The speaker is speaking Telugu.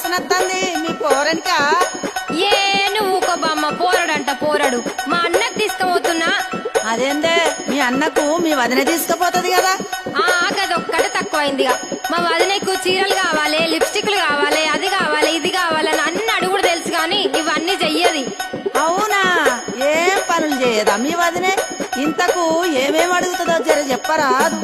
వాసన వస్తుంది మీ పోరనికా? ఏ నువ్వు బామ్మ పోరడంట పోరడు మా అన్నకు తీసుకుపోతున్నా. అదేందే మీ అన్నకు మీ వదిన తీసుకుపోతుంది కదా? గదొక్కటే తక్కువైందిగా. మా వదినకు చీరలు కావాలి, లిప్స్టిక్లు కావాలి, అది కావాలి ఇది కావాలని అన్ని అడుగుడు తెలుసు గాని ఇవన్నీ చెయ్యది. అవునా? ఏం పనులు చేయదా మీ వదినే? ఇంతకు ఏమేం అడుగుతుందో జర చెప్పరాదు.